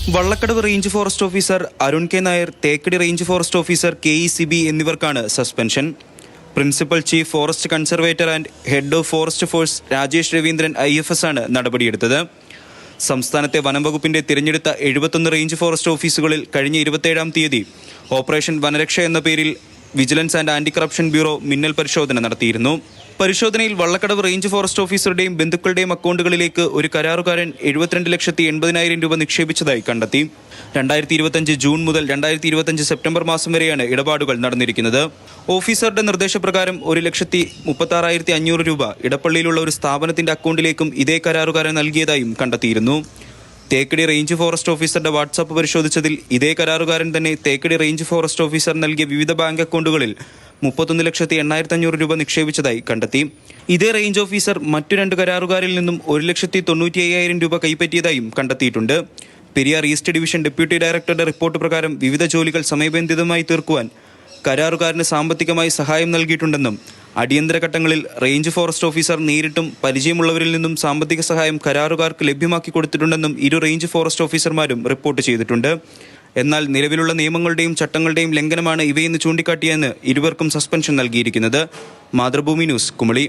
Vallakkadavu range forest officer Arun K Nair, Thekkady range forest officer KECB എന്നിവർക്കാണ് suspension. Principal chief forest conservator and head of forest force Rajesh Raveendran IFS ആണ് നടപടിയെടുത്തത്. സംസ്ഥാനത്തെ വനം വകുപ്പിന്റെ തിരഞ്ഞെടുത്ത 71 range forest ഓഫീസുകളിൽ കഴിഞ്ഞ 27-ാം തീയതി ഓപ്പറേഷൻ വനരക്ഷ എന്ന പേരിൽ vigilance and anti corruption bureau മിന്നൽ പരിശോധന നടത്തിയിരുന്നു. പരിശോധനയിൽ വള്ളക്കടവ് റേഞ്ച് ഫോറസ്റ്റ് ഓഫീസറുടെയും ബന്ധുക്കളുടെയും അക്കൗണ്ടുകളിലേക്ക് ഒരു കരാറുകാരൻ 72,80,000 രൂപ നിക്ഷേപിച്ചതായി കണ്ടെത്തി. 2025 ജൂൺ മുതൽ 2025 സെപ്റ്റംബർ മാസം വരെയാണ് ഇടപാടുകൾ നടന്നിരിക്കുന്നത്. ഓഫീസറുടെ നിർദ്ദേശപ്രകാരം 1,36,500 രൂപ ഇടപ്പള്ളിയിലുള്ള ഒരു സ്ഥാപനത്തിന്റെ അക്കൗണ്ടിലേക്കും ഇതേ കരാറുകാരൻ നൽകിയതായും കണ്ടെത്തിയിരുന്നു. തേക്കടി റേഞ്ച് ഫോറസ്റ്റ് ഓഫീസറുടെ വാട്സാപ്പ് പരിശോധിച്ചതിൽ ഇതേ കരാറുകാരൻ തന്നെ തേക്കടി റേഞ്ച് ഫോറസ്റ്റ് ഓഫീസർ നൽകിയ വിവിധ ബാങ്ക് അക്കൗണ്ടുകളിൽ 31,80,500 രൂപ നിക്ഷേപിച്ചതായി കണ്ടെത്തി. ഇതേ റേഞ്ച് ഓഫീസർ മറ്റു 2 കരാറുകാരിൽ നിന്നും 1,95,000 രൂപ കൈപ്പറ്റിയതായും കണ്ടെത്തിയിട്ടുണ്ട്. പെരിയാർ ഈസ്റ്റ് ഡിവിഷൻ ഡെപ്യൂട്ടി ഡയറക്ടറുടെ റിപ്പോർട്ട് പ്രകാരം വിവിധ ജോലികൾ സമയബന്ധിതമായി തീർക്കുവാൻ കരാറുകാരന് സാമ്പത്തികമായി സഹായം നൽകിയിട്ടുണ്ടെന്നും അടിയന്തര ഘട്ടങ്ങളിൽ റേഞ്ച് ഫോറസ്റ്റ് ഓഫീസർ നേരിട്ടും പരിചയമുള്ളവരിൽ നിന്നും സാമ്പത്തിക സഹായം കരാറുകാർക്ക് ലഭ്യമാക്കി കൊടുത്തിട്ടുണ്ടെന്നും റേഞ്ച് ഫോറസ്റ്റ് ഓഫീസർമാരും റിപ്പോർട്ട് ചെയ്തിട്ടുണ്ട്. എന്നാൽ നിലവിലുള്ള നിയമങ്ങളുടെയും ചട്ടങ്ങളുടെയും ലംഘനമാണ് ഇവയെന്ന് ചൂണ്ടിക്കാട്ടിയെന്ന് ഇരുവർക്കും സസ്പെൻഷൻ നൽകിയിരിക്കുന്നത്. മാതൃഭൂമി ന്യൂസ്, കുമളി.